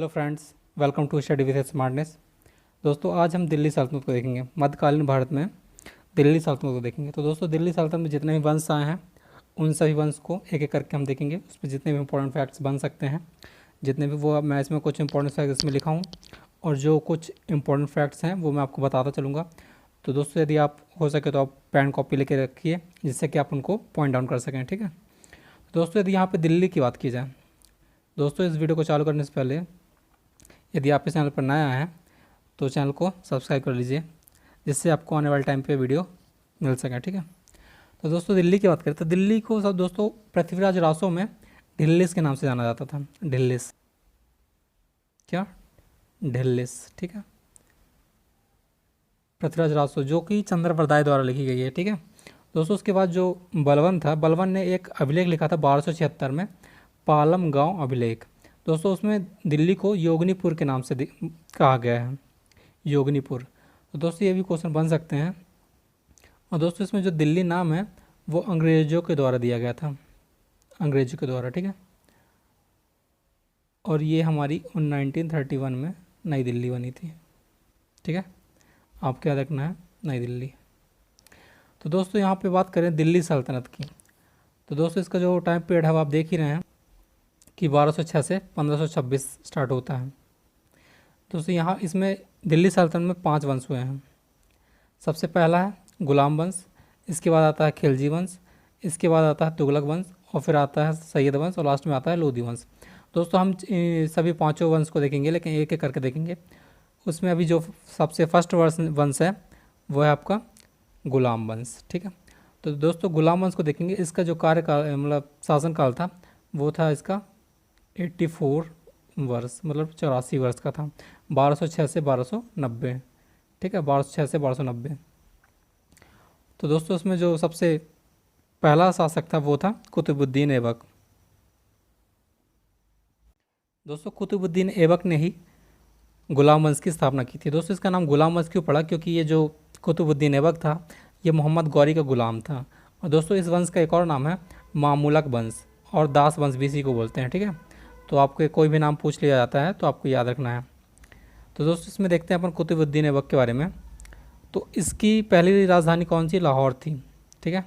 Friends, welcome to study with smartness. दोस्तों, आज हम दिल्ली सल्तनत को देखेंगे। मध्यकालीन भारत में दिल्ली सल्तनत को देखेंगे। तो दोस्तों, दिल्ली सल्तनत में जितने भी वंश आए हैं उन सभी वंश को एक एक करके हम देखेंगे। उसमें जितने भी इंपॉर्टेंट फैक्ट्स बन सकते हैं, जितने भी वो मैं इसमें कुछ इंपॉर्टेंट फैक्ट्स इसमें लिखा हूँ और जो कुछ इंपॉर्टेंट फैक्ट्स हैं वो मैं आपको बताता चलूँगा। तो दोस्तों, यदि आप हो सके तो आप पेन कॉपी लेके रखिए, जिससे कि आप उनको पॉइंट डाउन कर सकें। ठीक है दोस्तों, यदि यहाँ पे दिल्ली की बात की जाए, दोस्तों इस वीडियो को चालू करने से पहले यदि आप इस चैनल पर नया हैं तो चैनल को सब्सक्राइब कर लीजिए, जिससे आपको आने वाले टाइम पे वीडियो मिल सके। ठीक है, तो दोस्तों दिल्ली की बात करें तो दिल्ली को सब दोस्तों पृथ्वीराज रासो में ढिल्लिस के नाम से जाना जाता था। ढिल्लिस, क्या ढिल्लिस, ठीक है, पृथ्वीराज रासो, जो कि चंद्रप्रदाय द्वारा लिखी गई है। ठीक है दोस्तों, उसके बाद जो बलवन था, बलवन ने एक अभिलेख लिखा था 1276 में, पालम गांव अभिलेख। दोस्तों उसमें दिल्ली को योगनीपुर के नाम से कहा गया है, योगनीपुर। तो दोस्तों ये भी क्वेश्चन बन सकते हैं। और दोस्तों इसमें जो दिल्ली नाम है वो अंग्रेज़ों के द्वारा दिया गया था, अंग्रेज़ों के द्वारा। ठीक है, और ये हमारी 1931 में नई दिल्ली बनी थी। ठीक है, आपको याद रखना है, नई दिल्ली। तो दोस्तों यहाँ पे बात करें दिल्ली सल्तनत की, तो दोस्तों इसका जो टाइम पीरियड है वो आप देख ही रहे हैं कि 1206 से 1526 स्टार्ट होता है। दोस्तों यहाँ इसमें दिल्ली सल्तनत में 5 वंश हुए हैं। सबसे पहला है गुलाम वंश, इसके बाद आता है खिलजी वंश, इसके बाद आता है तुगलक वंश, और फिर आता है सैयद वंश, और लास्ट में आता है लोधी वंश। दोस्तों हम सभी पाँचों वंश को देखेंगे, लेकिन एक एक करके देखेंगे। उसमें अभी जो सबसे फर्स्ट वंश है वो है आपका गुलाम वंश। ठीक है, तो दोस्तों गुलाम वंश को देखेंगे। इसका जो कार्यकाल मतलब शासनकाल था वो था इसका 84 वर्ष, मतलब 84 वर्ष का था, 1206 से 1290। ठीक है, 1206 से 1290। तो दोस्तों उसमें जो सबसे पहला शासक था वो था कुतुबुद्दीन ऐबक। दोस्तों कुतुबुद्दीन ऐबक ने ही गुलाम वंश की स्थापना की थी। दोस्तों इसका नाम गुलाम वंश क्यों पड़ा, क्योंकि ये जो कुतुबुद्दीन ऐबक था ये मोहम्मद गौरी का गुलाम था। और दोस्तों इस वंश का एक और नाम है मामूलक वंश, और दास वंश भी इसी को बोलते हैं। ठीक है, तो आपको कोई भी नाम पूछ लिया जाता है तो आपको याद रखना है। तो दोस्तों इसमें देखते हैं अपन कुतुबुद्दीन ऐबक के बारे में। तो इसकी पहली राजधानी कौन सी, लाहौर थी। ठीक है,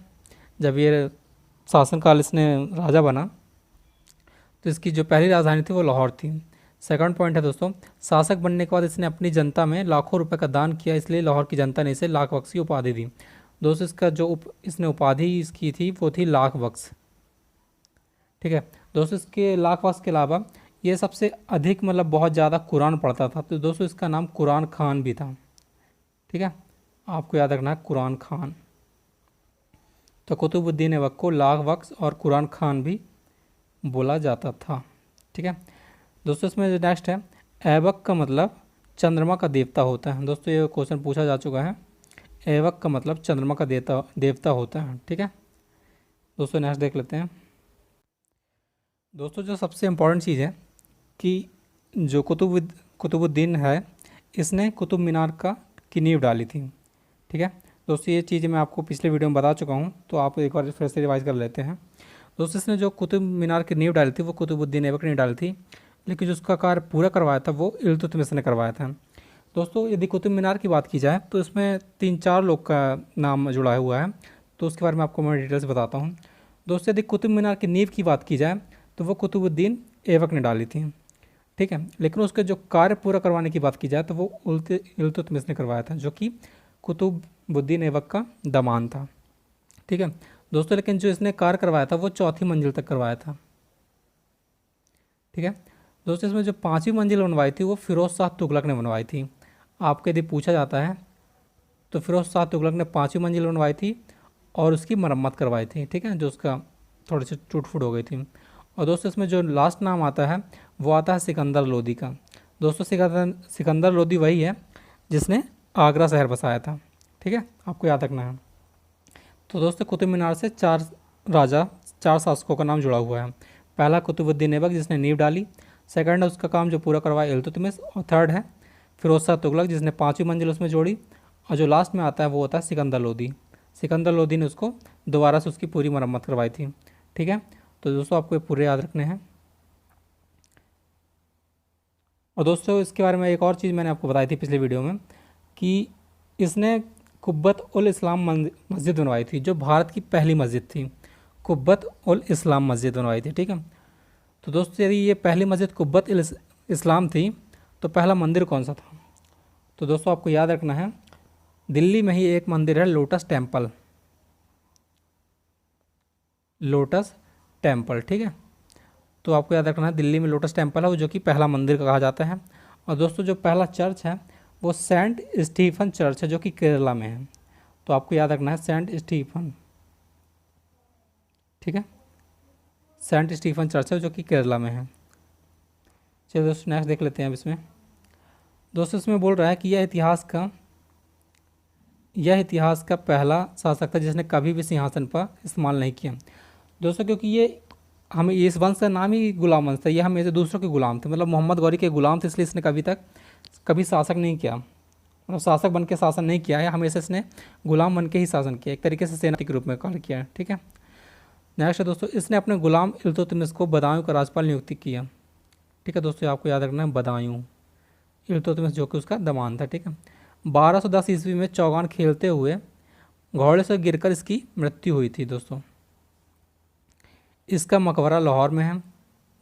जब ये शासनकाल इसने राजा बना तो इसकी जो पहली राजधानी थी वो लाहौर थी। सेकंड पॉइंट है दोस्तों, शासक बनने के बाद इसने अपनी जनता में लाखों रुपए का दान किया, इसलिए लाहौर की जनता ने इसे लाख बख्श की उपाधि दी। दोस्तों इसका जो इसने उपाधि इसकी थी वो थी लाख बख्श। ठीक है दोस्तों, इसके लाख बख्श के अलावा ये सबसे अधिक मतलब बहुत ज़्यादा कुरान पढ़ता था, तो दोस्तों इसका नाम कुरान खान भी था। ठीक है, आपको याद रखना है कुरान खान। तो कुतुबुद्दीन ऐबक को लाख बख्श और कुरान खान भी बोला जाता था। ठीक है दोस्तों, इसमें जो नेक्स्ट है, ऐबक का मतलब चंद्रमा का देवता होता है। दोस्तों ये क्वेश्चन पूछा जा चुका है, ऐबक का मतलब चंद्रमा का देवता होता है। ठीक है दोस्तों, नेक्स्ट देख लेते हैं। दोस्तों जो सबसे इम्पोर्टेंट चीज़ है कि जो कुतुबुद्दीन है, इसने कुतुब मीनार की नींव डाली थी। ठीक है दोस्तों, ये चीज़ें मैं आपको पिछले वीडियो में बता चुका हूँ, तो आप एक बार फिर से रिवाइज कर लेते हैं। दोस्तों इसने जो कुतुब मीनार की नींव डाली थी वो कुतुबुद्दीन ऐबक ने डाली थी, लेकिन जो उसका कार्य पूरा करवाया था वो इल्तुतमिश ने करवाया था। दोस्तों यदि कुतुब मीनार की बात की जाए तो इसमें 3-4 लोग का नाम जुड़ा हुआ है, तो उसके बारे में आपको मैं डिटेल्स बताता हूँ। दोस्तों यदि कुतुब मीनार की नींव की बात की जाए तो वो कुतुबुद्दीन ऐबक ने डाली थी। ठीक है, लेकिन उसके जो कार्य पूरा करवाने की बात की जाए तो वो इल्तुतमिश ने करवाया था, जो कि कुतुबुद्दीन ऐबक का दामाद था। ठीक है दोस्तों, लेकिन जो इसने कार्य करवाया था वो 4थी मंजिल तक करवाया था। ठीक है दोस्तों, इसमें जो 5वीं मंजिल बनवाई थी वो फिरोज शाह तुगलक ने बनवाई थी। आपको यदि पूछा जाता है तो फिरोज शाह तुगलक ने 5वीं मंजिल बनवाई थी और उसकी मरम्मत करवाई थी। ठीक है, जो उसका थोड़ी सी टूट फूट हो गई थी। और दोस्तों इसमें जो लास्ट नाम आता है वो आता है सिकंदर लोदी का। दोस्तों सिकंदर लोदी वही है जिसने आगरा शहर बसाया था। ठीक है, आपको याद रखना है। तो दोस्तों कुतुब मीनार से 4 शासकों का नाम जुड़ा हुआ है। पहला कुतुबुद्दीन ऐबक जिसने नींव डाली, सेकंड है उसका काम जो पूरा करवाया इल्तुतमिश, और थर्ड है फिरोज शाह तुगलक जिसने 5वीं मंजिल उसमें जोड़ी, और जो लास्ट में आता है वो होता है सिकंदर लोदी। सिकंदर लोदी ने उसको दोबारा से उसकी पूरी मरम्मत करवाई थी। ठीक है, तो दोस्तों आपको ये पूरे याद रखने हैं। और दोस्तों इसके बारे में एक और चीज़ मैंने आपको बताई थी पिछले वीडियो में कि इसने कुब्बत उल इस्लाम मस्जिद बनवाई थी, जो भारत की पहली मस्जिद थी। कुब्बत उल इस्लाम मस्जिद बनवाई थी, ठीक है। तो दोस्तों यदि ये पहली मस्जिद कुब्बत उल इस्लाम थी तो पहला मंदिर कौन सा था? तो दोस्तों आपको याद रखना है, दिल्ली में ही एक मंदिर है लोटस टेम्पल, लोटस टेम्पल, ठीक है। तो आपको याद रखना है दिल्ली में लोटस टेम्पल है, वो जो कि पहला मंदिर कहा जाता है। और दोस्तों जो पहला चर्च है वो सेंट स्टीफन चर्च है, जो कि केरला में है। तो आपको याद रखना है सेंट स्टीफन, ठीक है, सेंट स्टीफन चर्च है जो कि केरला में है। चलिए दोस्तों नेक्स्ट देख लेते हैं अब इसमें। दोस्तों इसमें बोल रहा है कि यह इतिहास का पहला शासक था जिसने कभी भी सिंहासन पर इस्तेमाल नहीं किया। दोस्तों क्योंकि ये हमें इस वंश का नाम ही गुलाम वंश था, ये हमें से दूसरों के गुलाम थे, मतलब मोहम्मद गौरी के गुलाम थे, इसलिए इसने कभी शासक नहीं किया, मतलब शासक बन के शासन नहीं किया है, हमेशा इसने गुलाम बन के ही शासन किया, एक तरीके से सेनापति के रूप में कार्य किया है, ठीक है। नेक्स्ट है दोस्तों, इसने अपने गुलाम इल्तुतमिश को बदायूं का राज्यपाल नियुक्त किया, ठीक है। दोस्तों आपको याद रखना है बदायूं, इल्तुतमिश जो कि उसका दमान था, ठीक है। 1210 ईस्वी में चौगान खेलते हुए घोड़े से गिरकर इसकी मृत्यु हुई थी दोस्तों। इसका मकबरा लाहौर में है,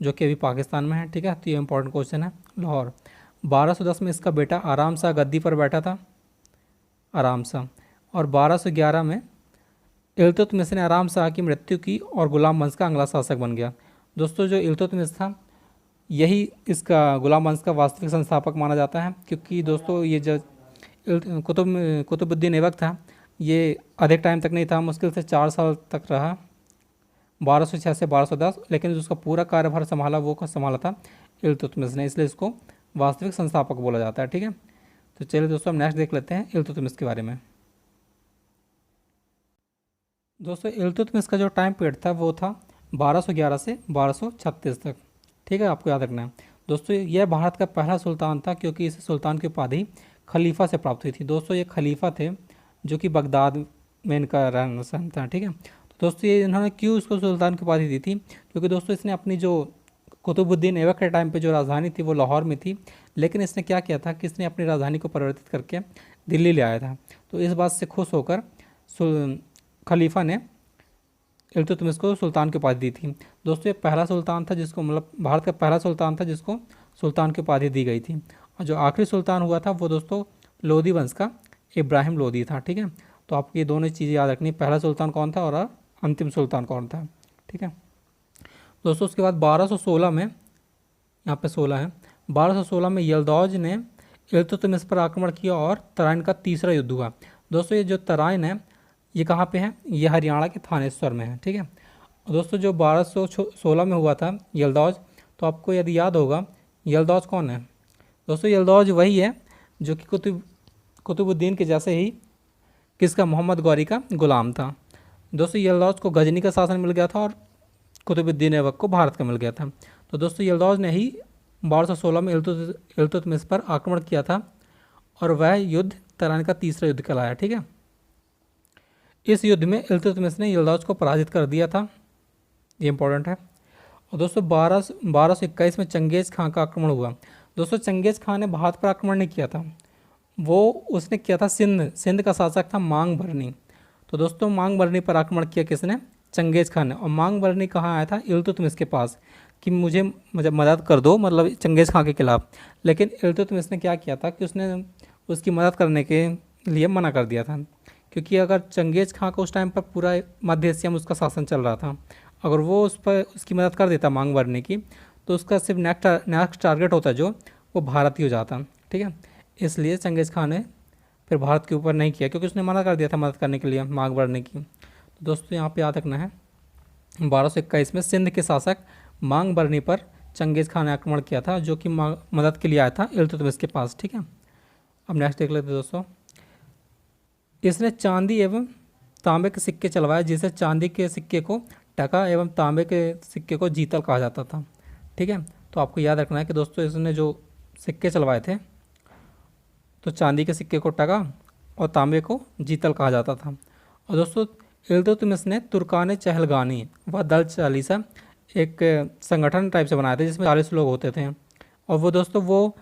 जो कि अभी पाकिस्तान में है, ठीक है। तो ये इंपॉर्टेंट क्वेश्चन है, लाहौर। 1210 में इसका बेटा आराम सा गद्दी पर बैठा था, आराम सा। और 1211 में इल्तुतमिश ने आराम शाह की मृत्यु की और गुलाम वंश का अगला शासक बन गया। दोस्तों जो इल्तुतमिश था यही इसका गुलाम वंश का वास्तविक संस्थापक माना जाता है, क्योंकि दोस्तों ये जो कुतुबुद्दीन ऐबक था ये अधिक टाइम तक नहीं था, मुश्किल से 4 साल तक रहा, 1206 से 1210, लेकिन जो उसका पूरा कार्यभार संभाला था इल्तुतमिश ने, इसलिए इसको वास्तविक संस्थापक बोला जाता है, ठीक है। तो चलिए दोस्तों हम नेक्स्ट देख लेते हैं इल्तुतमिश के बारे में। दोस्तों इल्तुतमिश का जो टाइम पीरियड था वो था 1211 से 1236 तक, ठीक है, आपको याद रखना है। दोस्तों यह भारत का पहला सुल्तान था, क्योंकि इसे सुल्तान की उपाधि खलीफा से प्राप्त हुई थी। दोस्तों ये खलीफा थे जो कि बगदाद में इनका रहन सहन था, ठीक है। तो दोस्तों ये इन्होंने क्यों उसको सुल्तान की उपाधि दी थी? क्योंकि दोस्तों इसने अपनी जो कुतुबुद्दीन ऐबक के टाइम पे जो राजधानी थी वो लाहौर में थी, लेकिन इसने क्या किया था कि इसने अपनी राजधानी को परिवर्तित करके दिल्ली ले आया था। तो इस बात से खुश होकर खलीफा ने इल्तुतमिश को सुल्तान की उपाधि दी थी। दोस्तों ये पहला सुल्तान था जिसको, मतलब भारत का पहला सुल्तान था जिसको सुल्तान की उपाधि दी गई थी। और जो आखिरी सुल्तान हुआ था वो दोस्तों लोधी वंश का इब्राहिम लोधी था, ठीक है। तो आपको ये दोनों चीज़ें याद रखनी, पहला सुल्तान कौन था और अंतिम सुल्तान कौन था, ठीक है। दोस्तों उसके बाद 1216 में, यहाँ पे 16 है, 1216 में यल्दौज ने इल्तुतमिश पर आक्रमण किया और तराइन का तीसरा युद्ध हुआ। दोस्तों ये जो तराइन है ये कहाँ पे है? ये हरियाणा के थानेश्वर में है, ठीक है। दोस्तों जो 1216 में हुआ था यल्दौज, तो आपको यदि याद होगा यल्दौज कौन है? दोस्तों यल्दौज वही है जो कि कुतुबुद्दीन के जैसे ही किसका, मोहम्मद गौरी का गुलाम था। दोस्तों यल्दौज को गजनी का शासन मिल गया था और कुतुबुद्दीन ऐबक को भारत का मिल गया था। तो दोस्तों यल्दौज ने ही 1216 में इल्तुतमिश पर आक्रमण किया था और वह युद्ध तराइन का तीसरा युद्ध कहलाया, ठीक है। इस युद्ध में इल्तुतमिश ने यल्दौज को पराजित कर दिया था, ये इंपॉर्टेंट है। और दोस्तों 1221 में चंगेज़ खां का आक्रमण हुआ। दोस्तों चंगेज़ खां ने भारत पर आक्रमण नहीं किया था, वो उसने किया था सिंध का शासक था मांग बरनी। तो दोस्तों मांग बरनी पर आक्रमण किया किसने? चंगेज़ खान ने। और मांग बरनी कहाँ आया था? इल्तुतमिश के पास कि मुझे मदद कर दो, मतलब चंगेज़ खां के खिलाफ। लेकिन इल्तुतमिश ने क्या किया था कि उसने उसकी मदद करने के लिए मना कर दिया था, क्योंकि अगर चंगेज़ खां को उस टाइम पर पूरा मध्य एशिया में उसका शासन चल रहा था, अगर वो उस पर उसकी मदद कर देता मांग भरने की, तो उसका सिर्फ नेक्स्ट टारगेट होता जो वो भारत ही हो जाता, ठीक है। इसलिए चंगेज़ खान ने फिर भारत के ऊपर नहीं किया, क्योंकि उसने मना कर दिया था मदद करने के लिए मांग भरने की। तो दोस्तों यहाँ पे याद रखना है 1221 में सिंध के शासक मांग बरनी पर चंगेज़ खान ने आक्रमण किया था, जो कि मदद के लिए आया था इल्तुतमिश के पास, ठीक है। अब नेक्स्ट देख लेते हैं दोस्तों। इसने चांदी एवं तांबे के सिक्के चलवाए, जिसे चांदी के सिक्के को टका एवं तांबे के सिक्के को जीतल कहा जाता था, ठीक है। तो आपको याद रखना है कि दोस्तों इसने जो सिक्के चलवाए थे तो चांदी के सिक्के को टका और तांबे को जीतल कहा जाता था। और दोस्तों इल्तुतमिश ने तुर्कान चहलगानी व दल चालीसा एक संगठन टाइप से बनाए थे जिसमें 40 लोग होते थे, और वो दोस्तों वो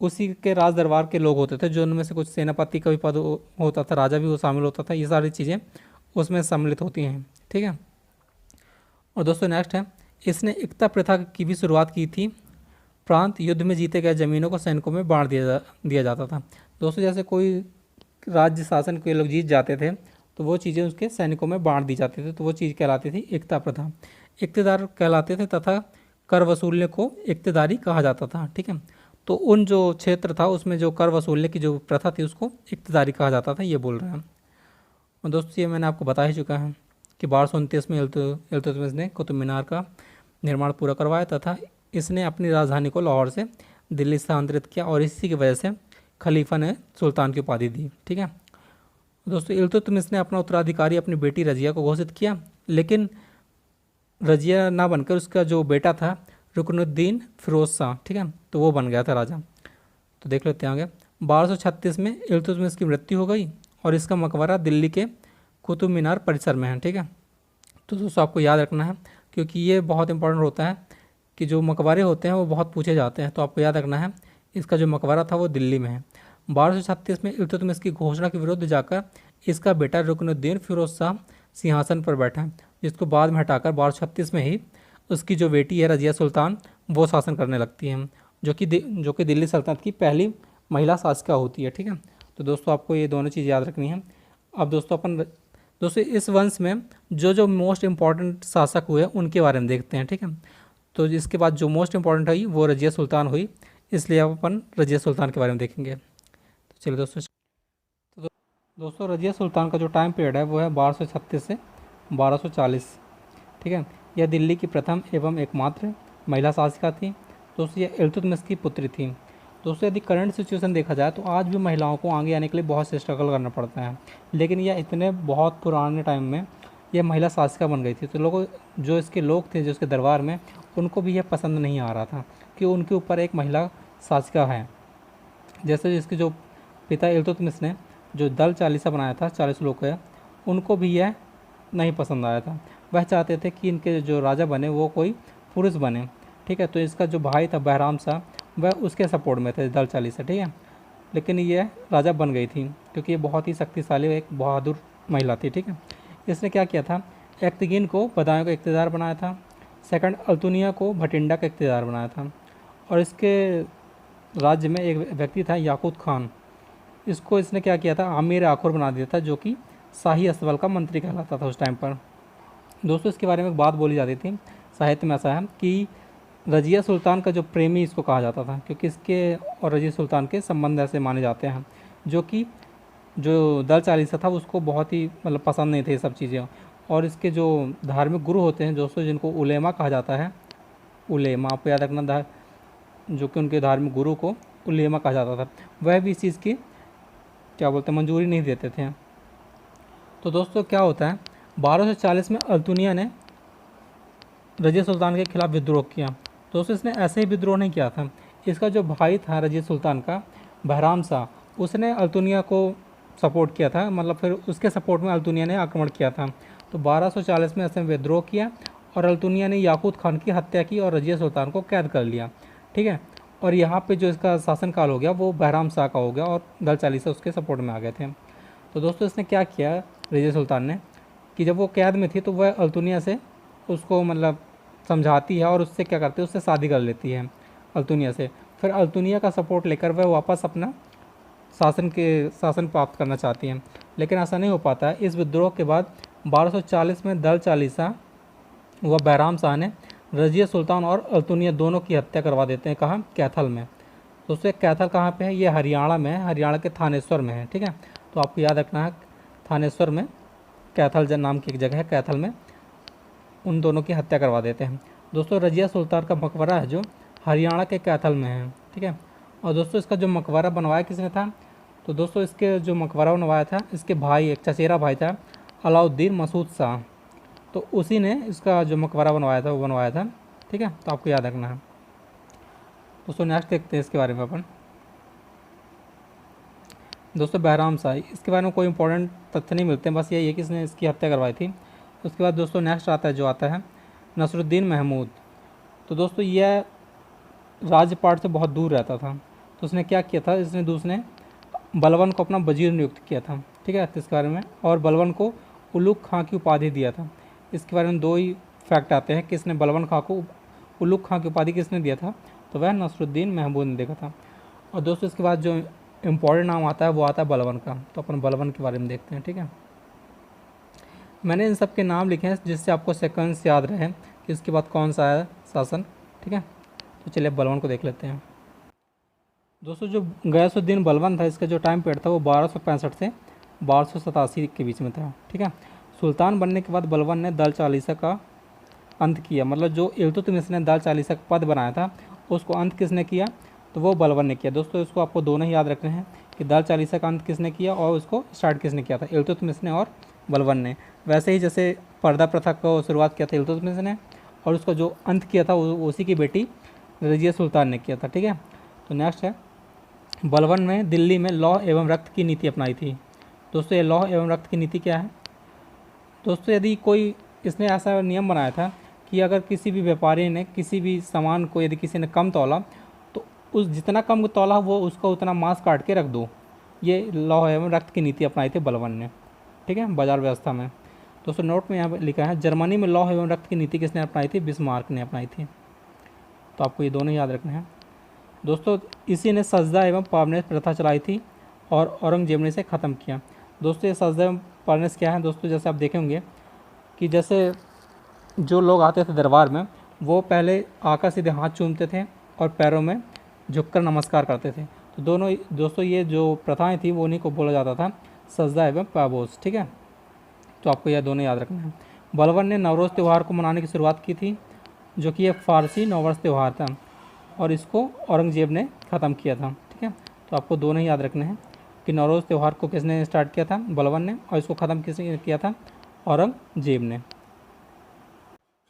उसी के राज दरबार के लोग होते थे, जो उनमें से कुछ सेनापति का भी पद होता था, राजा भी वो शामिल होता था। ये सारी चीज़ें उसमें सम्मिलित होती हैं, ठीक है। और दोस्तों नेक्स्ट है, इसने एकता प्रथा की भी शुरुआत की थी। प्रांत युद्ध में जीते गए जमीनों को सैनिकों में बांट दिया जाता था। दोस्तों जैसे कोई राज्य शासन के लोग जीत जाते थे तो वो चीज़ें उसके सैनिकों में बांट दी जाती थी, तो वो चीज़ कहलाती थी एकता प्रथा। इक्तेदार कहलाते थे तथा कर वसूलने को इक्तेदारी कहा जाता था, ठीक है। तो उन जो क्षेत्र था उसमें जो कर वसूलने की जो प्रथा थी उसको इक्तेदारी कहा जाता था, ये बोल रहे हैं। और दोस्तों ये मैंने आपको बता ही चुका है कि 1229 में इल्तुतमिश ने कुतुब मीनार का निर्माण पूरा करवाया तथा इसने अपनी राजधानी को लाहौर से दिल्ली स्थानांतरित किया और इसी की वजह से खलीफा ने सुल्तान की उपाधि दी, ठीक है। दोस्तों इल्तुतमिश ने अपना उत्तराधिकारी अपनी बेटी रजिया को घोषित किया, लेकिन रजिया ना बनकर उसका जो बेटा था रुकनुद्दीन फिरोज शाह, ठीक है, तो वो बन गया था राजा। तो देख लेते हैं आगे। 1236 में इल्तुतमिश की मृत्यु हो गई और इसका मकबरा दिल्ली के कुतुब मीनार परिसर में है, ठीक है। तो दोस्तों आपको याद रखना है, क्योंकि ये बहुत इंपॉर्टेंट होता है कि जो मकबरे होते हैं वो बहुत पूछे जाते हैं, तो आपको याद रखना है इसका जो मकबरा था वो दिल्ली में है। 1236 में इल्तुतमिश की घोषणा के विरुद्ध जाकर इसका बेटा रुकनुद्दीन फिरोज शाह सिंहासन पर बैठा, जिसको बाद में हटाकर 1236 में ही उसकी जो बेटी है रजिया सुल्तान वो शासन करने लगती है, जो कि दिल्ली सल्तनत की पहली महिला शासिका होती है, ठीक है। तो दोस्तों आपको ये दोनों चीज़ याद रखनी है। अब दोस्तों इस वंश में जो मोस्ट इम्पॉर्टेंट शासक हुए उनके बारे में देखते हैं, ठीक है। तो इसके बाद जो मोस्ट इम्पॉर्टेंट हुई वो रजिया सुल्तान हुई, इसलिए अब अपन रजिया सुल्तान के बारे में देखेंगे। तो चलिए दोस्तों रजिया सुल्तान का जो टाइम पीरियड है वो है 1236 से 1240, ठीक है। यह दिल्ली की प्रथम एवं एकमात्र महिला शासिका थी। दोस्तों यह इल्तुतमिश की पुत्री थी। दोस्तों यदि करंट सिचुएशन देखा जाए तो आज भी महिलाओं को आगे आने के लिए बहुत से स्ट्रगल करना पड़ता है, लेकिन यह इतने बहुत पुराने टाइम में यह महिला शासिका बन गई थी। तो लोगों जो इसके लोग थे जो इसके दरबार में, उनको भी यह पसंद नहीं आ रहा था कि उनके ऊपर एक महिला शासिका है। जैसे इसके जो पिता इल्तुतमिश ने जो दल चालीसा बनाया था 40 लोग का, उनको भी यह नहीं पसंद आया था। वह चाहते थे कि इनके जो राजा बने वो कोई पुरुष बने, ठीक है। तो इसका जो भाई था बहराम शाह, वह उसके सपोर्ट में थे दल चालीसा, ठीक है। लेकिन यह राजा बन गई थी क्योंकि ये बहुत ही शक्तिशाली एक बहादुर महिला थी, ठीक है। इसने क्या किया था, एक्तगीन को बदायूं का इख्तियार बनाया था, सेकंड अल्तुनिया को भटिंडा का इख्तियार बनाया था, और इसके राज्य में एक व्यक्ति था याकूत खान, इसको इसने क्या किया था, आमिर आखुर बना दिया था, जो कि शाही अस्तबल का मंत्री कहलाता था उस टाइम पर। दोस्तों इसके बारे में एक बात बोली जाती थी, साहित्य में ऐसा है कि रजिया सुल्तान का जो प्रेमी इसको कहा जाता था, क्योंकि इसके और रजिया सुल्तान के संबंध ऐसे माने जाते हैं, जो कि जो दल चालीसा था उसको बहुत ही मतलब पसंद नहीं थे ये सब चीज़ें। और इसके जो धार्मिक गुरु होते हैं दोस्तों, जिनको उलेमा कहा जाता है, उलेमा आपको याद रखना, जो कि उनके धार्मिक गुरु को उलेमा कहा जाता था, वह भी इस चीज़ की क्या बोलते हैं मंजूरी नहीं देते थे। तो दोस्तों क्या होता है, 1240 में अल्तुनिया ने रजिया सुल्तान के खिलाफ विद्रोह किया। दोस्तों इसने ऐसे ही विद्रोह नहीं किया था, इसका जो भाई था रजिया सुल्तान का बहराम शाह, उसने अल्तुनिया को सपोर्ट किया था, मतलब फिर उसके सपोर्ट में अल्तुनिया ने आक्रमण किया था। तो 1240 में इसने विद्रोह किया और अल्तुनिया ने याकूत खान की हत्या की और रजिया सुल्तान को कैद कर लिया, ठीक है। और यहाँ पे जो इसका शासनकाल हो गया वो बहराम शाह का हो गया और दल चालीसा उसके सपोर्ट में आ गए थे। तो दोस्तों इसने क्या किया रजिया सुल्तान ने कि जब वो कैद में थी तो वह अल्तुनिया से उसको मतलब समझाती है और उससे क्या करती है, उससे शादी कर लेती है अल्तुनिया से। फिर अल्तुनिया का सपोर्ट लेकर वह वापस अपना शासन प्राप्त करना चाहती हैं, लेकिन ऐसा नहीं हो पाता है। इस विद्रोह के बाद 1240 में दल चालीसा व बहराम शाह ने रजिया सुल्तान और अल्तुनिया दोनों की हत्या करवा देते हैं, कहाँ, कैथल में। दोस्तों कैथल कहाँ पे है, ये हरियाणा में है, हरियाणा के थानेश्वर में है, ठीक है। तो आपको याद रखना है थानेश्वर में कैथल नाम की एक जगह है, कैथल में उन दोनों की हत्या करवा देते हैं। दोस्तों रजिया सुल्तान का मकबरा है जो हरियाणा के कैथल में है, ठीक है। और दोस्तों इसका जो मकबरा बनवाया किसने था, तो दोस्तों इसके जो मकबरा बनवाया था इसके भाई, एक चचेरा भाई था अलाउद्दीन मसूद शाह, तो उसी ने इसका जो मकबरा बनवाया था वो बनवाया था, ठीक है। तो आपको याद रखना है। दोस्तों नेक्स्ट देखते हैं इसके बारे में अपन। दोस्तों बहराम शाह, इसके बारे में कोई इंपॉर्टेंट तथ्य नहीं मिलते हैं, बस यही है कि इसने इसकी हत्या करवाई थी। उसके बाद दोस्तों नेक्स्ट आता है जो आता है नसरुद्दीन महमूद। तो दोस्तों यह राज्यपाट से बहुत दूर रहता था, तो उसने क्या किया था, इसने दूसरे बलवन को अपना वजीर नियुक्त किया था, ठीक है, इसके बारे में, और बलवन को उलुग खां की उपाधि दिया था। इसके बारे में दो ही फैक्ट आते हैं कि इसने बलवन खां को उलुग खां की उपाधि किसने दिया था, तो वह नसरुद्दीन महमूद ने देखा था। और दोस्तों इसके बाद जो इम्पोर्टेंट नाम आता है वो आता है बलवन का, तो अपन बलवन के बारे में देखते हैं, ठीक है। मैंने इन सब के नाम लिखे हैं जिससे आपको सेकंड्स याद रहे कि इसके बाद कौन सा है शासन, ठीक है। तो चलिए बलवन को देख लेते हैं। दोस्तों जो गयासुद्दीन बलवन था, इसका जो टाइम पीरियड था वो 1265 से 1287 के बीच में था, ठीक है। सुल्तान बनने के बाद बलवन ने दल चालीसा का अंत किया, मतलब जो इल्तुतमिश ने दल चालीसा का पद बनाया था उसको अंत किसने किया, तो वो बलवन ने किया। दोस्तों इसको आपको दोनों ही याद रखने हैं कि दल चालीसा का अंत किसने किया और उसको स्टार्ट किसने किया था, इल्तुतमिश ने और बलवन ने। वैसे ही जैसे पर्दा प्रथा को शुरुआत किया था इल्तुतमिश ने, और उसका जो अंत किया था उसी की बेटी रजिया सुल्तान ने किया था, ठीक है। तो नेक्स्ट है, बलवन ने दिल्ली में लौह एवं रक्त की नीति अपनाई थी। दोस्तों ये लौह एवं रक्त की नीति क्या है, दोस्तों यदि कोई इसने ऐसा नियम बनाया था कि अगर किसी भी व्यापारी ने किसी भी सामान को यदि किसी ने कम तौला तो उस जितना कम तौला वो उसका उतना मांस काट के रख दो। ये लौह एवं रक्त की नीति अपनाई थी बलवन ने, ठीक है, बाजार व्यवस्था में। दोस्तों नोट में यहाँ पर लिखा है, जर्मनी में लौह एवं रक्त की नीति किसने अपनाई थी, बिस्मार्क ने अपनाई थी। तो आपको ये दोनों याद रखने हैं। दोस्तों इसी ने सजदा एवं पावनेस प्रथा चलाई थी और औरंगजेब ने इसे ख़त्म किया। दोस्तों ये सजदा एवं पावनेस क्या है, दोस्तों जैसे आप देखे होंगे कि जैसे जो लोग आते थे दरबार में वो पहले आकर सीधे हाथ चूमते थे और पैरों में झुककर नमस्कार करते थे। तो दोनों दोस्तों ये जो प्रथाएं थी वो उन्हीं को बोला जाता था सजदा एवं पाबोस, ठीक है। तो आपको यह दोनों याद रखना है। बलवन ने नवरोज़ त्यौहार को मनाने की शुरुआत की थी, जो कि एक फ़ारसी नववर्ष त्यौहार था, और इसको औरंगजेब ने ख़त्म किया था, ठीक है। तो आपको दोनों ही याद रखने हैं कि नवरोज़ त्यौहार को किसने स्टार्ट किया था, बलवन ने, और इसको ख़त्म किसने किया था, औरंगजेब ने।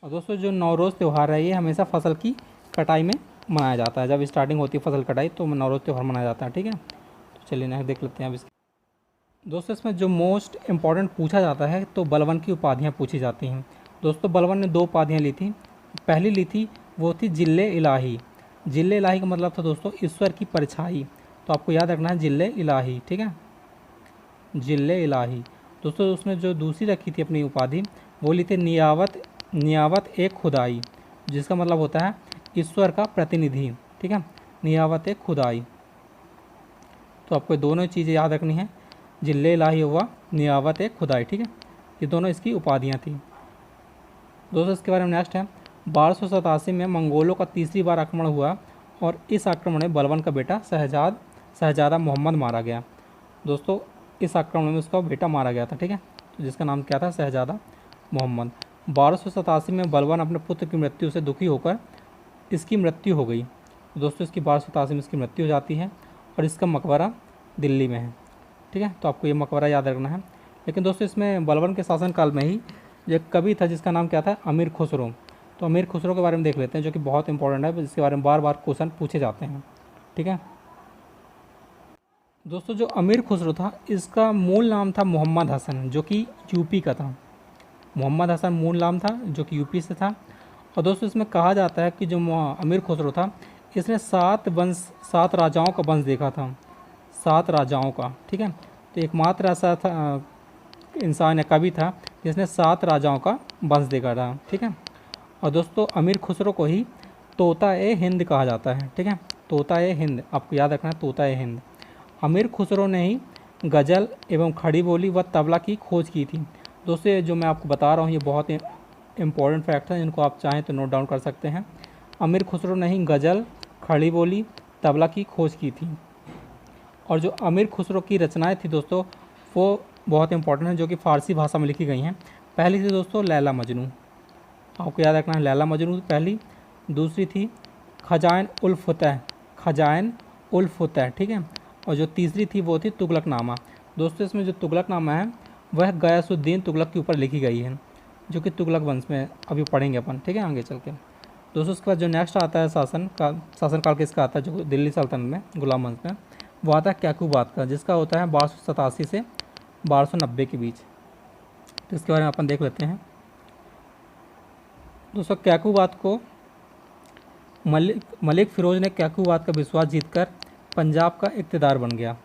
और दोस्तों जो नवरोज़ त्यौहार है ये हमेशा फसल की कटाई में मनाया जाता है। जब स्टार्टिंग होती है फसल कटाई तो नवरोज़ त्यौहार मनाया जाता है, ठीक है। तो चलिए नेक्स्ट देख लेते हैं अब इसके। दोस्तों इसमें जो मोस्ट इम्पॉर्टेंट पूछा जाता है तो बलवन की उपाधियाँ पूछी जाती हैं। दोस्तों बलवन ने 2 उपाधियाँ ली थी। पहली ली थी वो थी जिले इलाही। जिले इलाही का मतलब था दोस्तों ईश्वर की परछाई, तो आपको याद रखना है जिले इलाही, ठीक है, जिले इलाही। दोस्तों उसने जो दूसरी रखी थी अपनी उपाधि वो ली थी नियावत, नियावत एक खुदाई, जिसका मतलब होता है ईश्वर का प्रतिनिधि, ठीक है, नियावत एक खुदाई। तो आपको दोनों चीज़ें याद रखनी है, जिले इलाही हुआ, नियावत एक खुदाई, ठीक है, ये दोनों इसकी उपाधियाँ थी। दोस्तों इसके बारे में नेक्स्ट है, 1287 में मंगोलों का तीसरी बार आक्रमण हुआ और इस आक्रमण में बलवन का बेटा शहजादा मोहम्मद मारा गया। दोस्तों इस आक्रमण में उसका बेटा मारा गया था, ठीक है, तो जिसका नाम क्या था, शहजादा मोहम्मद। 1287 में बलवन अपने पुत्र की मृत्यु से दुखी होकर इसकी मृत्यु हो गई। दोस्तों इसकी 1287 में इसकी मृत्यु हो जाती है और इसका मकबरा दिल्ली में है, ठीक है। तो आपको ये मकबरा याद रखना है। लेकिन दोस्तों इसमें बलवन के शासनकाल में ही एक कवि था जिसका नाम क्या था, अमीर खुसरो। तो अमीर खुसरो के बारे में देख लेते हैं, जो कि बहुत इंपॉर्टेंट है, जिसके बारे में बार बार क्वेश्चन पूछे जाते हैं, ठीक है। दोस्तों जो अमीर खुसरो था इसका मूल नाम था मोहम्मद हसन, जो कि यूपी का था। मोहम्मद हसन मूल नाम था जो कि यूपी से था। और दोस्तों इसमें कहा जाता है कि जो अमीर खुसरो था इसने 7 राजाओं का वंश देखा था, 7 राजाओं का, ठीक है। तो एकमात्र ऐसा था इंसान या कवि था जिसने 7 राजाओं का वंश देखा था, ठीक है। और दोस्तों अमीर खुसरो को ही तोता ए हिंद कहा जाता है, ठीक है, तोता ए हिंद, आपको याद रखना है, तोता ए हिंद। अमीर खुसरो ने ही गज़ल एवं खड़ी बोली व तबला की खोज की थी। दोस्तों ये जो मैं आपको बता रहा हूँ ये बहुत इंपॉर्टेंट फैक्ट है, इनको आप चाहें तो नोट डाउन कर सकते हैं। अमीर खुसरो ने ही गज़ल, खड़ी बोली, तबला की खोज की थी। और जो अमीर खुसरो की रचनाएं थी दोस्तों वो बहुत इंपॉर्टेंट है, जो कि फ़ारसी भाषा में लिखी गई हैं। पहली थी दोस्तों लैला मजनू, आपको याद रखना है, लैला मजनू पहली। दूसरी थी खजाइन उल फतह, खजाइन उल फतह, ठीक है। और जो तीसरी थी वो थी तुगलकनामा। दोस्तों इसमें जो तुगलकनामा है वह गयासुद्दीन तुगलक के ऊपर लिखी गई है, जो कि तुगलक वंश में अभी पढ़ेंगे अपन, ठीक है, आगे चल के। दोस्तों उसके बाद जो नेक्स्ट आता है शासनकाल किसका आता है, जो दिल्ली सल्तनत में गुलाम वंश में, वो आता है कैकूबात का, जिसका होता है 1287 से 1290 के बीच। तो इसके बारे में अपन देख लेते हैं। दोस्तों कैकूबात को मलिक फ़िरोज़ ने कैकूबात का विश्वास जीतकर पंजाब का इक़्तिदार बन गया।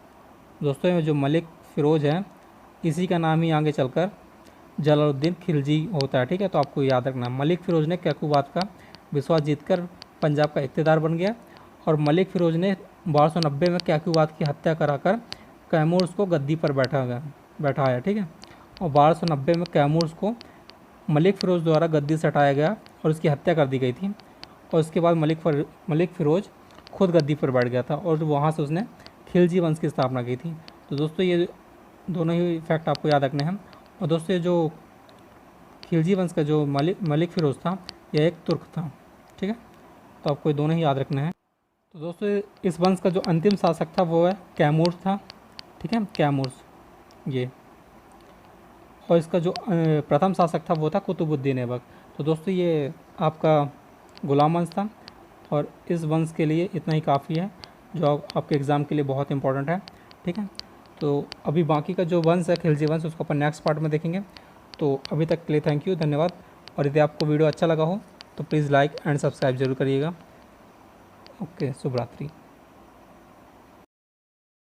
दोस्तों ये जो मलिक फ़िरोज़ है इसी का नाम ही आगे चलकर जलालुद्दीन खिलजी होता है, ठीक है। तो आपको याद रखना, मलिक फ़िरोज़ ने कैकूबात का विश्वास जीतकर पंजाब का इक़्तिदार बन गया और मलिक फ़िरोज़ ने 1290 में कैकूबात की हत्या कराकर कैमूर्स को गद्दी पर बैठाया, ठीक है। और 1290 में कैमूर्स को मलिक फ़िरोज़ द्वारा गद्दी से हटाया गया और उसकी हत्या कर दी गई थी। और उसके बाद मलिक फ़िरोज़ खुद गद्दी पर बैठ गया था और वहाँ से उसने खिलजी वंश की स्थापना की थी। तो दोस्तों ये दोनों ही फैक्ट आपको याद रखने हैं। और दोस्तों ये जो खिलजी वंश का जो मलिक फ़िरोज़ था यह एक तुर्क था, ठीक है। तो आपको ये दोनों ही याद रखने हैं। तो दोस्तों इस वंश का जो अंतिम शासक था वो है कैमूर था, ठीक है, कैमूर्स ये। और इसका जो प्रथम शासक था वो था कुतुबुद्दीन ऐबक। तो दोस्तों ये आपका गुलाम वंश था और इस वंश के लिए इतना ही काफ़ी है जो आपके एग्ज़ाम के लिए बहुत इंपॉर्टेंट है, ठीक है। तो अभी बाकी का जो वंश है खिलजी वंश उसको अपन नेक्स्ट पार्ट में देखेंगे। तो अभी तक के लिए थैंक यू, धन्यवाद। और यदि आपको वीडियो अच्छा लगा हो तो प्लीज़ लाइक एंड सब्सक्राइब जरूर करिएगा। ओके, शुभ रात्रि।